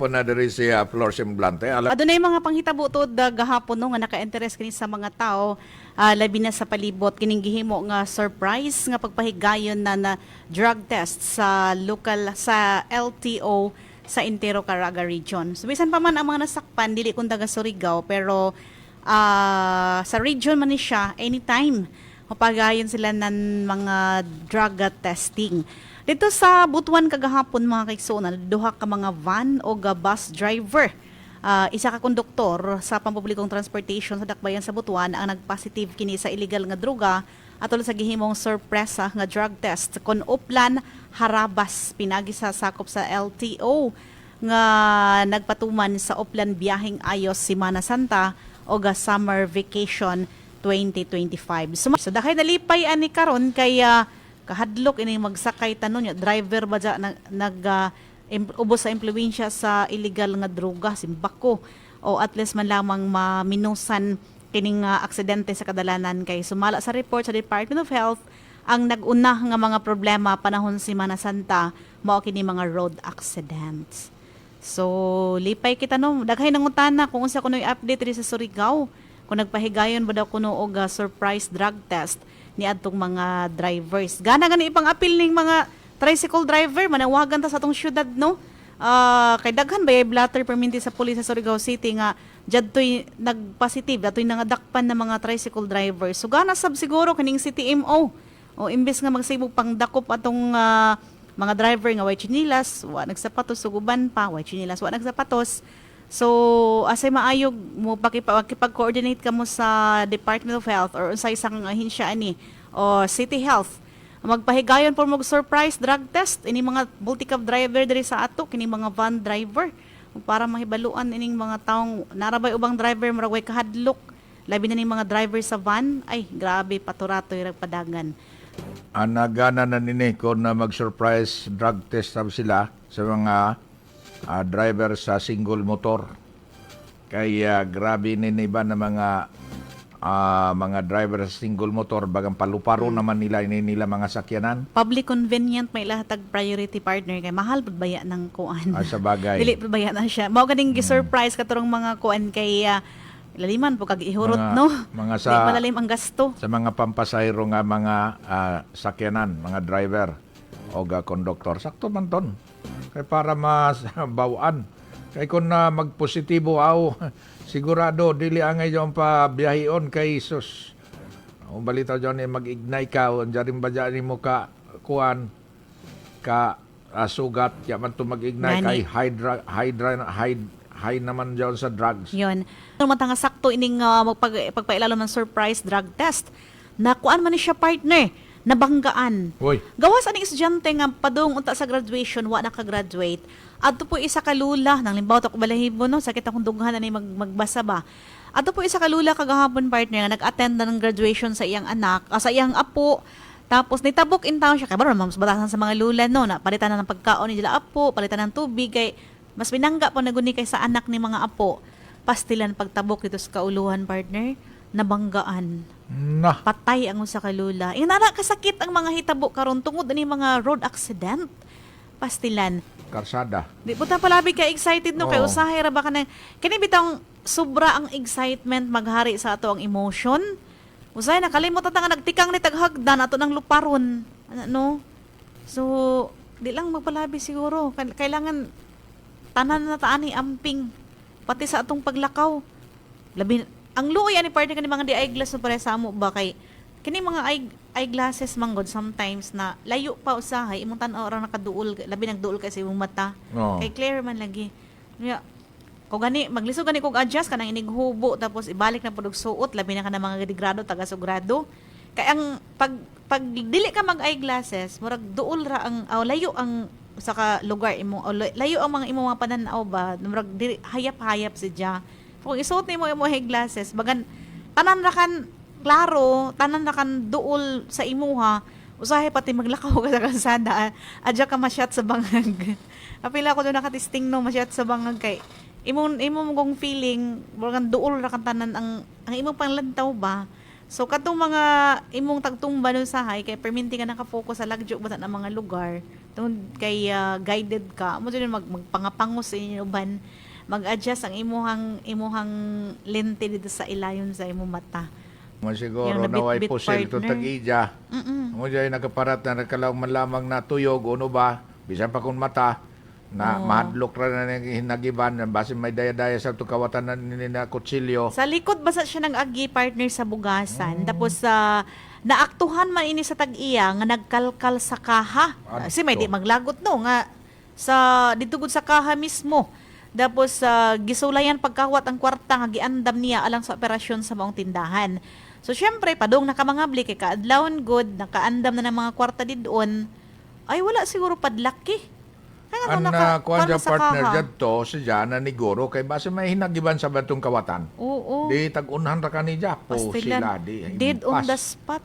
po na diri si Flor Semblante. Alam Adunay mga panghitabo tod gahapon no nga naka-interest kini sa mga tao labi na sa palibot kining gihimo nga surprise nga pagpahigayon na drug test sa local sa LTO sa Intero Caraga region. So bisan pa man ang mga nasakpan dili kun taga Surigao pero sa region man ni siya anytime mapagayon sila ng mga drug testing. Dito sa Butuan kagahapon mga kaigsoon, duha ka mga van o bus driver. Isa ka konduktor sa pampublikong transportation sa Dakbayan sa Butuan ang nagpositive kini sa illegal nga droga atol sa gihimong sorpresa nga drug test kon Uplan Harabas pinagi sa sakop sa LTO nga nagpatuman sa Uplan biyaheng ayos Semana Santa o summer vacation 2025. So dakay nalipay ani karon kay kahadlok ini magsakay tanon nya driver ba dya ubos sa impluwensya sa illegal nga droga simbako o at least man lamang maminusan kining aksidente sa kadalanan kay sumala sa report sa Department of Health ang nag-una nga mga problema panahon Semana Santa mao kini mga road accidents. So lipay kita no daghay nangutana kung unsa kunoy update diri sa Surigao kung nagpahigayon ba daw kuno og surprise drug test ni adtong mga drivers. Gana ipang apil ning mga tricycle driver manawagan ta sa atong syudad no. Kay daghan ba blatter perminti sa pulis sa Surigao City nga jadtoy nagpositive datoy nangadakpan na mga tricycle drivers. So gana sab siguro kaning CTMO o imbes nga magsibog pang dakop atong mga driver nga way chinilas, wa nagsapatos suguban pa, way chinilas, wa nagsapatos. So, asay maayog mo pakipag-coordinate ka mo sa Department of Health or sa isang ahensya ani o City Health. Magpahigayon po mag-surprise drug test ini mga multi-cab driver diri sa ato, kini mga van driver para mahibaluan ining mga taong narabay ubang driver murag way kahadlok. Labi na ning mga driver sa van, ay grabe paturatoy padagan. nagana na nini ko na mag-surprise drug test sila sa mga driver sa single motor. Kaya grabe nini ba na mga driver sa single motor bagang paluparo naman nila nila mga sakyanan. Public convenient may lahatag priority partner kay mahal pud baya ng kuan. Sa bagay. Dili pud baya na siya. Mao ganing gi-surprise katurong mga kuan kay laliman po kag ihurot no. Mga Di malalim ang gasto. Sa mga pampasayro nga mga sakyanan, mga driver o konduktor. Sakto man ton. Kay para mabawaan. Kay kung na magpositibo sigurado dili angay yung pabiyahion kay sus. O balita dyan mag-ignite ka o dyan ba dyan mo ka kuan ka sugat yaman to mag-ignite kay high naman dyan sa drugs. Yun. Matanga sakto ining pagpailalom ng surprise drug test. Nakuan man ni siya partner, nabanggaan. Uy. Gawas aning estudyante nga padung unta sa graduation wa naka-graduate. Adto po isa ka lula nang limbaw ta ko balahibo no sakit akong dughan ani magbasa ba. Adto po isa ka lula kagahapon partner nga nag-attend na ng graduation sa iyang anak, sa iyang apo. Tapos nitabok in town siya kay baro mas batasan sa mga lula no na palitan na ng pagkaon ni dila apo, palitan ng tubig kay mas binangga pa naguni kay sa anak ni mga apo. Pastilan pagtabok dito sa kauluhan partner, nabanggaan. Nah. Patay ang usa ka lula. Inana kasakit ang mga hitabo karon tungod ani mga road accident. Pastilan. Karsada. Di po ta palabi ka excited no kay Oo. usahay ra ba ka na kini bitang sobra ang excitement maghari sa ato ang emotion. Usahay nakalimot ta nga nagtikang ni taghagdan ato ng luparon. No? So, di lang magpalabi siguro. Kailangan tanan na taani amping pati sa atong paglakaw. Labi ang luoy ani partner kani mga di eyeglass no pare sa amo ba kay kini mga eyeglasses manggod sometimes na layo pa usahay imong tan-aw ra nakaduol labi nagduol kay sa imong mata. Oo. Kay clear man lagi. Kung gani maglisod gani kog adjust kanang inig hubo tapos ibalik na pud og suot labi na ka na mga degrado taga sugrado. Kay ang pag dili ka mag eyeglasses murag duol ra ang layo ang sa ka lugar imo layo ang mga imong mga pananaw ba murag hayap-hayap sidya. Kung isuot nimo imong eyeglasses bagan tanan ra kan klaro tanan ra kan duol sa imuha usahay pati maglakaw ka sa kalsada adya ka masyat sa bangag. Apila ko do nakatisting no masyat sa bangag kay imong kong feeling murag duol ra kan tanan ang imong panglantaw ba So katong mga imong tagtumba nun sa hay kay perminti ka naka-focus sa lagyo basta na mga lugar tungod kay guided ka mo din magpangapangos sa inyo uban mag-adjust ang imuhang lente dito sa ilayon sa imong mata. Mo siguro Yung naway nabit-bit pusil to partner. tag-ija. Mo jay nakaparat na nakalaw man lamang na tuyog uno ba bisan pa kun mata na mahadlok ra na ng hinagiban basin may daya-daya sa tukawatan na kutsilyo. Sa likod basta siya nag-agi partner sa bugasan. Tapos naaktuhan man ini sa tag-iya nga nagkalkal sa kaha. Kasi may di maglagot no nga sa ditugod sa kaha mismo. Tapos gisulayan pagkawat ang kwarta nga giandam niya alang sa operasyon sa maong tindahan. So syempre padung nakamangabli kay kaadlawon good nakaandam na ng mga kwarta didon. Ay wala siguro padlaki. An kuan ja partner jadto siya na ni Goro kay base may hinagiban sa batong kawatan. Oo. Di tag-unhan ra kanija po sila di. Dead on the impas. spot.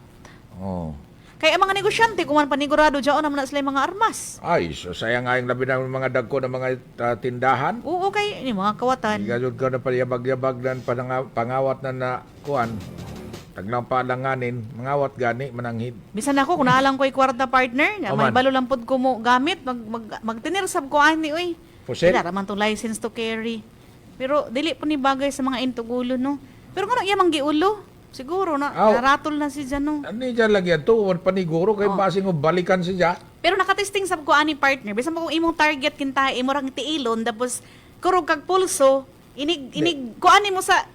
Oh. Kaya ang mga negosyante, kung man panigurado dyan, naman na sila yung mga armas. Ay, so sayang nga yung labi ng mga dagko ng mga tindahan. Oo, kay yung mga kawatan. Igadod ka na paliyabag-yabag na pangawat na kuan. Taglang palanganin, mangawat gani, mananghid. Bisan ako, kung naalang ko yung kwarta partner, nga may Oman. balo lang pod ko mo gamit, magtinirsab ko ani, uy. Pusil? Wala raman tong license to carry. Pero dili po ni bagay sa mga intugulo, no? Pero kung iya giulo, siguro na, Aw. naratol na si dyan, no? Ani dyan lagi to, paniguro kay basing balikan siya. Pero nakatesting sab ko ani partner, bisan pa kung imong target kinta, imo rang tiilon, tapos kurog kag pulso, inig kuan mo sa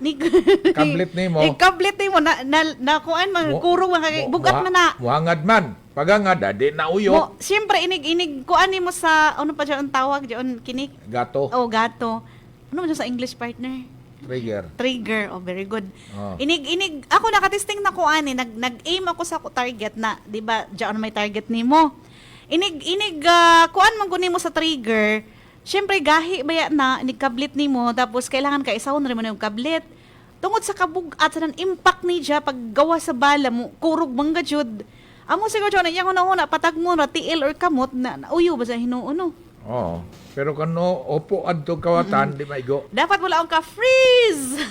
Kablit nimo. Kablit nimo na kuan man kurog man kay bugat man na. Muhangad man. Pagangad, di na uyo. Mo siyempre inig kuan nimo sa ano pa diyan ang tawag diyon kinik. Gato. Oh, gato. Ano man siya sa English partner? Trigger. Trigger. Oh, very good. Oh. Inig ako nakatesting na kuan nag-aim ako sa target na, 'di ba? Diyan may target nimo. Inig kuan man kunin mo sa trigger. Siyempre, gahi baya na, kablit ni mo, tapos kailangan ka isawon rin mo na yung kablit. Tungod sa kabugat, sa impact ni Diya, paggawa sa bala mo, kurog mangga jud. Amo siguro dyan, yung una-una, patag mo na, tiil or kamot, na uyo ba sa hinuuno? Oo. Pero kano opo adto kawatan, di maigo. Dapat wala akong ka-freeze!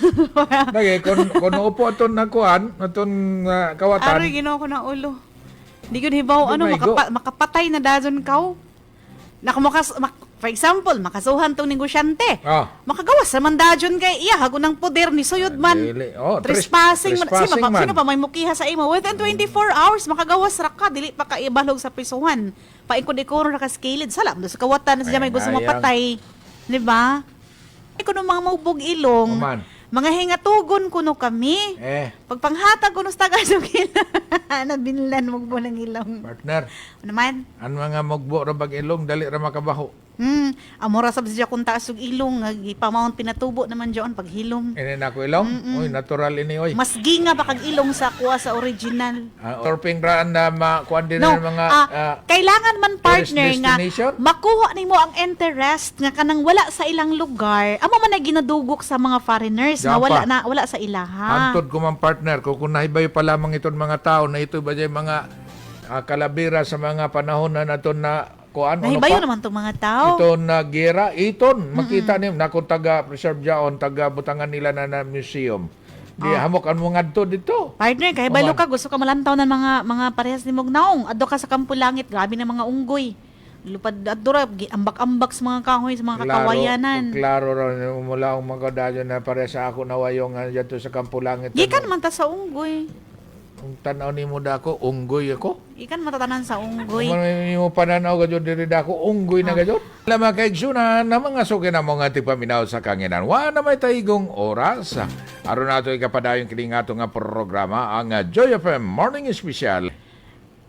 Lagi, kung upo aton na kuan, aton kawatan, Aroy, ginawa ko na ulo. Hindi ko hibaw, Di maigo. makapatay na dazon kaw. For example, makasuhan tong negosyante. Makagawas sa mandadyon kay iya hago ng poder ni suyod man. Dili. Oh, Trespassing man. trespassing man. Sino pa may mukiha sa imo? Within 24 hours, makagawas ra ka. Dili pa ka ibalog sa prisuhan. Paikod-ikod ra ka skilid. Salam, sa kawatan na siya may gusto Ay, mapatay. Di ba? Kuno mga maubog ilong. Oman. Mga hingatugon kuno kami. Pagpanghatag kuno sa tagasog nabinlan mugbo ng ilong. Partner, Ano man? ang mga mugbo ra bag ilong, dali ra makabaho. Amora sab siya kung taas og ilong nga ipamount pinatubo naman diyon pag hilom. Ini na ko ilong? Uy, natural ini, oy. Mas ginga pa kag ilong sa kuha sa original. Torping raan na makuan din No, ng mga kailangan man partner tourist nga destination? makuha nimo ang interest nga kanang wala sa ilang lugar. Amo man na ginadugok sa mga foreigners nga Yan pa. wala sa ilaha. Antod ko man partner, kung nahibayo pa lamang iton mga tao na ito ba dyan mga kalabira sa mga panahon na naton na kuan Nahibayo naman tong mga tao. Iton na gera, iton makita niyo na kung taga preserve jaon, taga butangan nila na museum. Di hamok ang mga dito. Partner, kay balo ka gusto ka malantaw ng mga parehas ni Mugnaong. Adto ka sa Kampo Langit, grabe na mga unggoy. Lupad adto ra ambak-ambak sa mga kahoy sa mga kakawayanan. Klaro ra mula ang mga dadyo na pare sa ako nawayong dito sa Kampo Langit. Gikan man ta sa unggoy. Ang tanaw ni mo dako, unggoy ako. Ikan matatanan sa unggoy. Kung mo pananaw gadyo diri dako, unggoy na gadyo. Alam mga kaigsunan na mga suki na mga tipaminaw sa kanginan. Wa na may taigong oras. Aron nato ikapadayon kini nga nga programa ang Joy FM Morning Special.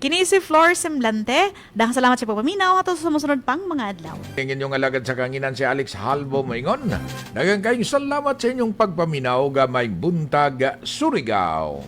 Kini si Flor Semblante. Dahang salamat sa pagpaminaw ato sa sumusunod pang mga adlaw. Ang inyong alagad sa kanginan si Alex Halbo Moingon. Daghang kayong salamat sa inyong pagpaminaw gamay buntag Surigao.